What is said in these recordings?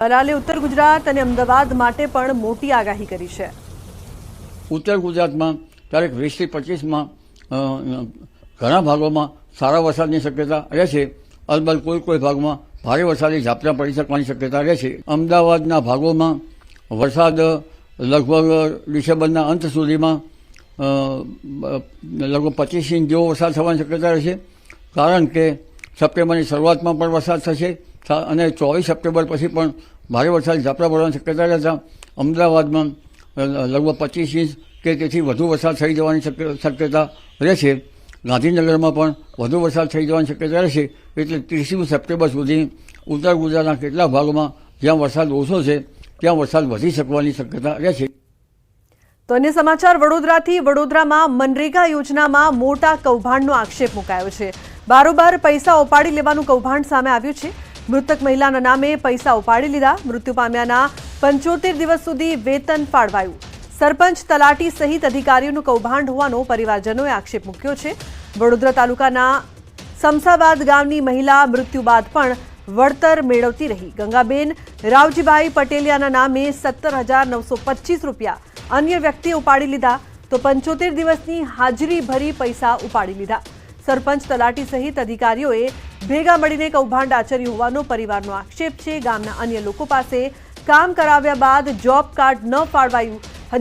અરાલે ઉત્તર ગુજરાત અને અમદાવાદ માટે પણ મોટી આગાહી કરી છે। ઉત્તર ગુજરાતમાં તારીખ 20 થી 25માં ઘણા ભાગોમાં સારા વરસાદની શક્યતા રહેશે। અલબત્ત કોઈ ભાગમાં ભારે વરસાદી ઝાપટા પડી શકવાની શક્યતા રહેશે। અમદાવાદના ભાગોમાં વરસાદ લગભગ ડિસેમ્બરના અંત સુધીમાં લગભગ 25 ઇંચ જેવો વરસાદ થવાની શક્યતા રહેશે, કારણ કે સપ્ટેમ્બરની શરૂઆતમાં પણ વરસાદ થશે અને 24 સપ્ટેમ્બર પછી પણ ભારે વરસાદ ઝાપટા પડવાની શક્યતા રહેતા અમદાવાદમાં લગભગ 25 ઇંચ કે તેથી વધુ વરસાદ થઈ જવાની શક્યતા રહેશે। ગાંધીનગરમાં પણ વધુ વરસાદ થઈ જવાની શક્યતા રહેશે। એટલે 30 સપ્ટેમ્બર સુધી ઉત્તર ગુજરાતના કેટલાક ભાગોમાં જ્યાં વરસાદ ઓછો છે ત્યાં વરસાદ વધી શકવાની શક્યતા રહેશે। તો અન્ય સમાચાર વડોદરાથી। વડોદરામાં મનરેગા યોજનામાં મોટા કૌભાંડનો આક્ષેપ મુકાયો છે। બારોબાર પૈસા ઉપાડી લેવાનું કૌભાંડ સામે આવ્યું છે। મૃતક મહિલાના નામે પૈસા ઉપાડી લીધા। મૃત્યુ પામ્યાના 75 દિવસ સુધી વેતન ફાળવાયું। સરપંચ, તલાટી સહિત અધિકારીઓનું કૌભાંડ હોવાનો પરિવારજનોએ આક્ષેપ મૂક્યો છે। વડોદરા તાલુકાના સમસાબાદ ગામની મહિલા મૃત્યુ બાદ પણ વળતર મેળવતી રહી। ગંગાબેન રાવજીભાઈ પટેલિયાના નામે 17,925 રૂપિયા અન્ય વ્યક્તિએ ઉપાડી લીધા, તો 75 દિવસની હાજરી ભરી પૈસા ઉપાડી લીધા। સરપંચ, તલાટી સહિત અધિકારીઓએ ભેગા મળીને કૌભાંડ આચર્યું હોવાનો પરિવારનો આક્ષેપ છે। ગામના અન્ય લોકો પાસે કામ કરાવ્યા બાદ જોબ કાર્ડ ન ફાળવાયું।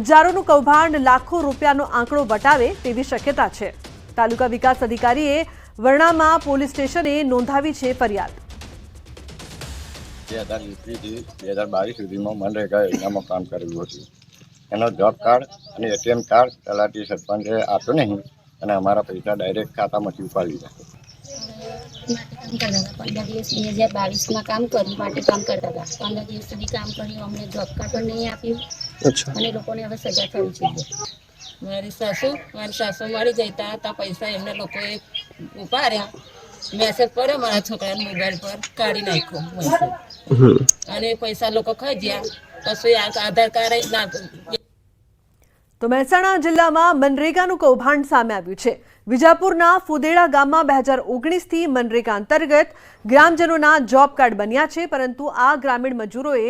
હજારોનું કૌભાંડ લાખો રૂપિયાનો આંકડો વટાવે તેવી શક્યતા છે। તાલુકા વિકાસ અધિકારીએ વરણામા પોલીસ સ્ટેશને નોંધાવી છે ફરિયાદ। 2020 થી 2022 સુધીમાં મનરેગા યોજનામાં કામ કરેલું હતું। એનો જોબ કાર્ડ અને એટીએમ કાર્ડ તલાટી સરપંચે આપ્યો નહીં અને અમારા પૈસા ડાયરેક્ટ ખાતામાંથી ઉપાડી લીધા। 15 દિવસ 2022માં કામ કર્યું માટે કામ કરતા હતા। 15 દિવસ સુધી કામ કર્યું, અમને જોબ કાર્ડ પણ નહીં આપ્યું અને લોકોને હવે સજા થવી જોઈએ। મારી સાસુ મળી જતા હતા, પૈસા એમને લોકોએ ઉપાડ્યા। મેસેજ પડ્યો મારા છોકરાના મોબાઈલ પર, કાઢી નાખ્યો મેસેજ અને પૈસા લોકો ખાઈ ગયા। પછી આધાર કાર્ડ ના। તો મહેસાણા જિલ્લામાં મનરેગાનું કૌભાંડ સામે આવ્યું છે। વિજાપુરના ફુદેડા ગામમાં 2019થી મનરેગા અંતર્ગત ગ્રામજનોના જોબ કાર્ડ બન્યા છે, પરંતુ આ ગ્રામીણ મજૂરોએ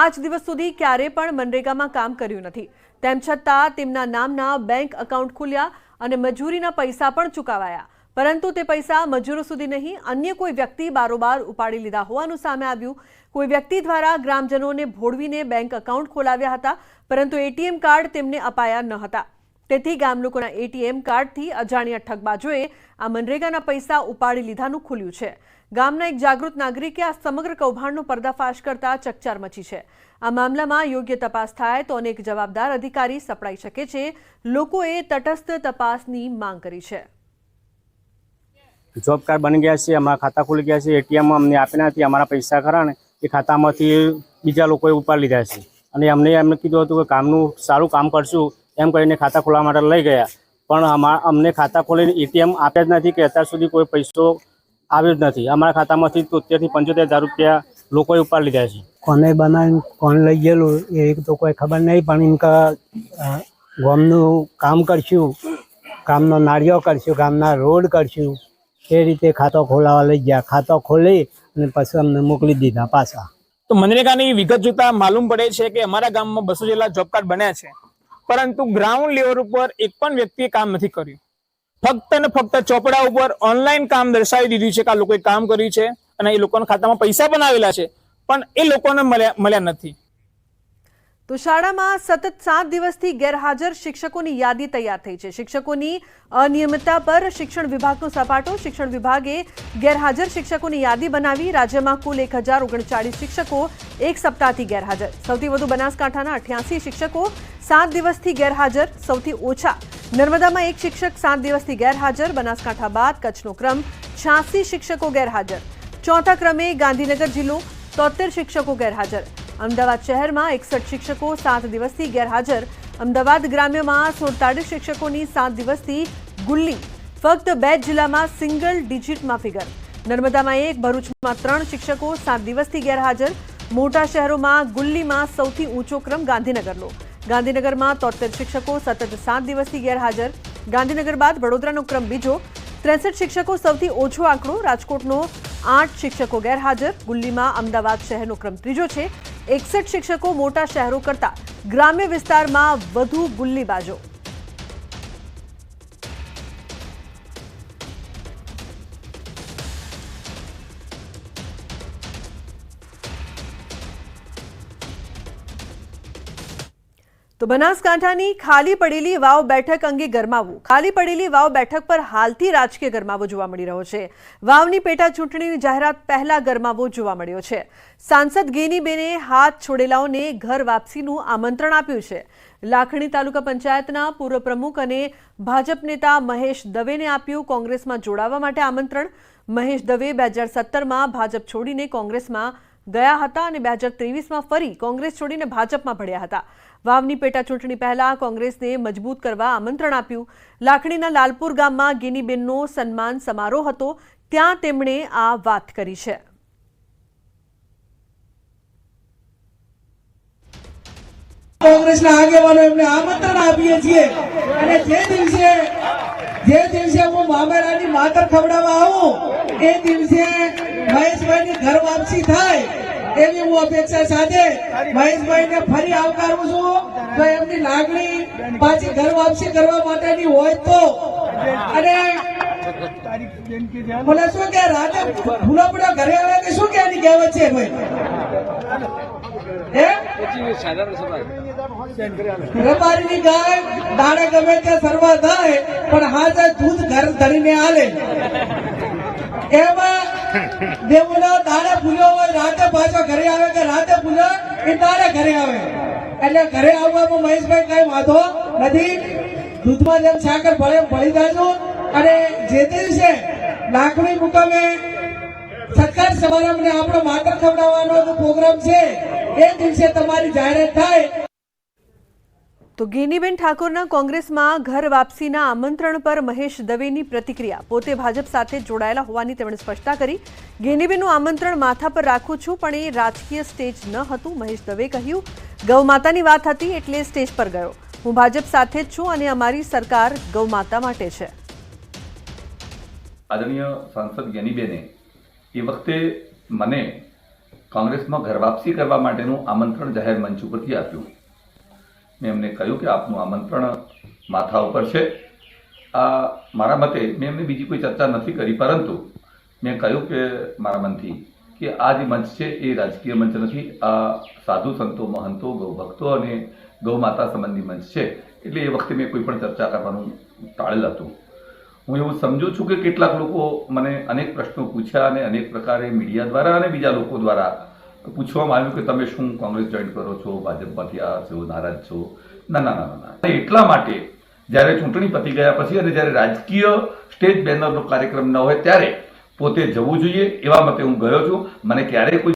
આજ દિવસ સુધી ક્યારે પણ મનરેગામાં કામ કર્યું નથી। તેમ છતાં તેમના નામના બેંક એકાઉન્ટ ખુલ્યા અને મજૂરીના પૈસા પણ ચૂકવાયા, પરંતુ તે પૈસા મજૂરો સુધી નહીં, અન્ય કોઈ વ્યક્તિ બારોબાર ઉપાડી લીધા હોવાનું સામે આવ્યું। કોઈ વ્યક્તિ દ્વારા ગ્રામજનોને ભોળવીને બેંક એકાઉન્ટ ખોલાવ્યા હતા, પરંતુ એટીએમ કાર્ડ તેમને અપાયા ન હતા। તેથી ગામ લોકોના એટીએમ કાર્ડથી અજાણ્યા ઠગબાજોએ આ મનરેગાના પૈસા ઉપાડી લીધાનું ખુલ્યું છે। ગામના એક જાગૃત નાગરિકે આ સમગ્ર કૌભાંડનો પર્દાફાશ કરતા ચકચાર મચી છે। આ મામલામાં યોગ્ય તપાસ થાય તો અનેક જવાબદાર અધિકારી સપડાઈ શકે છે। લોકોએ તટસ્થ તપાસની માંગ કરી છે। જોબ કાર્ડ બની ગયા છે, અમારા ખાતા ખુલી ગયા છે, એટીએમ અમને આપ્યા નથી। અમારા પૈસા ખરા ને એ ખાતામાંથી બીજા લોકોએ ઉપાડી લીધા છે અને એમને કીધું હતું કે કામનું સારું કામ કરશું એમ કરીને ખાતા ખોલવા માટે લઈ ગયા, પણ અમને ખાતા ખોલીને એટીએમ આપ્યા જ નથી કે અત્યાર સુધી કોઈ પૈસો આવ્યો જ નથી। અમારા ખાતામાંથી 73 થી 75,000 રૂપિયા લોકોએ ઉપાડી લીધા છે। કોને બનાવીને કોણ લઈ ગયેલું એ તો કોઈ ખબર નહીં, પણ ઇનકા ગામનું કામ કરશું, ગામનો નાળિયો કરશું, ગામના રોડ કરશું, એ રીતે ખાતો ખોલાવા લઈ ગયા। ખાતો ખોલી અને પછી અમને મોકલી દીધા પાછા। તો મનરેગાની વિગત જોતા માલુમ પડે છે કે અમારા ગામમાં 200 જેટલા જોબ કાર્ડ બન્યા છે, પરંતુ ગ્રાઉન્ડ લેવલ ઉપર એક પણ વ્યક્તિએ કામ નથી કર્યું। ફક્ત ને ફક્ત ચોપડા ઉપર ઓનલાઈન કામ દર્શાવી દીધું છે કે આ લોકોએ કામ કર્યું છે અને એ લોકોના ખાતામાં પૈસા પણ આવેલા છે, પણ એ લોકોને મળ્યા નથી। તો શાળામાં સતત 7 દિવસથી ગેરહાજર શિક્ષકોની યાદી તૈયાર થઈ છે। શિક્ષકોની અનિયમિતતા પર શિક્ષણ વિભાગનો સપાટો। શિક્ષણ વિભાગે ગેરહાજર શિક્ષકોની યાદી બનાવી। રાજ્યમાં કુલ 1039 શિક્ષકો એક સપ્તાહથી ગેરહાજર। સૌથી વધુ બનાસકાંઠાના 88 શિક્ષકો 7 દિવસથી ગેરહાજર, સૌથી ઓછા નર્મદામાં 1 શિક્ષક 7 દિવસથી ગેરહાજર। બનાસકાંઠા બાદ કચ્છનો ક્રમ 86 શિક્ષકો ગેરહાજર। ચોથા ક્રમે ગાંધીનગર જિલ્લો 73 શિક્ષકો ગેરહાજર। અમદાવાદ શહેરમાં 61 શિક્ષકો 7 દિવસથી ગેરહાજર। અમદાવાદ ગ્રામ્યમાં 47 શિક્ષકોની 7 દિવસથી ગુલ્લી। ફક્ત 2 જિલ્લામાં સિંગલ ડિજિટમાં ફિગર। નર્મદામાં 1, ભરૂચમાં 3 શિક્ષકો 7 દિવસથી ગેરહાજર। મોટા શહેરોમાં ગુલ્લીમાં સૌથી ઊંચો ક્રમ ગાંધીનગરનો। ગાંધીનગરમાં 73 શિક્ષકો સતત 7 દિવસથી ગેરહાજર। ગાંધીનગર બાદ વડોદરાનો ક્રમ બીજો। 63 શિક્ષકો સૌથી ઓછો આંકડો। રાજકોટનો 8 શિક્ષકો ગેરહાજર। ગુલ્લીમાં અમદાવાદ શહેરનો ક્રમ ત્રીજો છે। 61 શિક્ષકો મોટા શહેરો કરતા ગ્રામ્ય વિસ્તારમાં વધુ ગુલ્લીબાજો. તો બનાસકાંઠાની ખાલી પડેલી વાવ બેઠક અંગે ગરમાવું. ખાલી પડેલી વાવ બેઠક પર હાલથી રાજકીય ગરમાવો જોવા મળી રહ્યો છે. વાવની પેટા ચૂંટણીની જાહેરાત પહેલા ગરમાવો જોવા મળ્યો છે. સાંસદ ગેનીબેને હાથ છોડેલાઓને ઘર વાપસીનું આમંત્રણ આપ્યું છે. લાખણી તાલુકા પંચાયતના પૂર્વ પ્રમુખ અને ભાજપ નેતા મહેશ દવેને આપ્યું કોંગ્રેસમાં જોડાવા માટે આમંત્રણ. મહેશ દવે 2017માં ભાજપ છોડીને કોંગ્રેસમાં ગયા હતા અને 2023માં ફરી કોંગ્રેસ છોડીને ભાજપમાં ભળ્યા હતા. વાવની પેટા ચૂંટણી પહેલા કોંગ્રેસને મજબૂત કરવા આમંત્રણ આપ્યું. લાખણીના લાલપુર ગામમાં ગેનીબેનનો સન્માન સમારોહ હતો, ત્યાં તેમણે આ વાત કરી છે. કોંગ્રેસના આગેવાનો એમને આમંત્રણ આપીએ છીએ અને જે દિવસે હું મામેરાની માતર ખવડાવવા આવું એ દિવસે મહેશભાઈની ઘર વાપસી થાય એવી હું અપેક્ષા સાથે મહેશભાઈને ફરી આવકારું છું. તો એમની લાગણી પાછી ઘર વાપસી કરવા માટેની હોય તો અને બોલે શું કે રાતે ફૂલાપડા ઘરે આવે કે શું કે એની કહેવત છે ભાઈ રબારીની ગાય દાડે ગમે તે સરવા થાય પણ હાજર દૂધ ઘર ધરીને આલે. એમાં દેવનો દાડે ભૂલ્યો હોય રાતે પાછો ઘરે આવે કે રાતે ભૂલ્યો એ દાડે ઘરે આવે. એટલે ઘરે આવવામાં મહેશભાઈ કઈ વાંધો નથી. દૂધમાં જેમ સાકર ભળે ભળી જાજો અને જે દિવસે લાખણી મુકામે સત્કાર સમારંભને આપણો માતર ખવડાવવાનો પ્રોગ્રામ છે એ દિવસે તમારી જાહેરાત થાય. તો ગેનીબેન ઠાકોરના કોંગ્રેસમાં ઘર વાપસીના આમંત્રણ પર મહેશ દવેની પ્રતિક્રિયા. પોતે ભાજપ સાથે જોડાયેલા હોવાની તેમણે સ્પષ્ટતા કરી. ગેનીબેનનું આમંત્રણ માથા પર રાખું છું પણ એ રાજકીય સ્ટેજ ન હતું. મહેશ દવે કહ્યું, ગૌમાતાની વાત હતી એટલે સ્ટેજ પર ગયો. હું ભાજપ સાથે જ છું અને અમારી સરકાર ગૌમાતા માટે છે. આદરણીય સાંસદ ગેનીબેને એ વખતે મને કોંગ્રેસમાં ઘર વાપસી કરવા માટેનું આમંત્રણ જાહેર મંચ ઉપરથી આપ્યું. મેં એમને કહ્યું કે આપનું આમંત્રણ માથા ઉપર છે. આ મારા મતે મેં એમને બીજી કોઈ ચર્ચા નથી કરી, પરંતુ મેં કહ્યું કે મારા મનથી કે આ જે મંચ છે એ રાજકીય મંચ નથી. આ સાધુ સંતો, મહંતો, ગૌભક્તો અને ગૌ માતા સંબંધી મંચ છે. એટલે એ વખતે મેં કોઈ પણ ચર્ચા કરવાનું ટાળેલ હતું. હું એવું સમજુ છું કે કેટલાક લોકો મને અનેક પ્રશ્નો પૂછ્યા અને અનેક પ્રકારે મીડિયા દ્વારા અને બીજા લોકો દ્વારા પૂછવામાં આવ્યું કે તમે શું કોંગ્રેસ જોઈન કરો છો, ભાજપમાંથી આ છો, નારાજ છો. ના ના ના ના, એટલા માટે જ્યારે ચૂંટણી પતી ગયા પછી અને જ્યારે રાજકીય સ્ટેજ બેનરનો કાર્યક્રમ ન હોય ત્યારે પોતે જવું જોઈએ એવા મતે હું ગયો છું. મને ક્યારેય કોઈ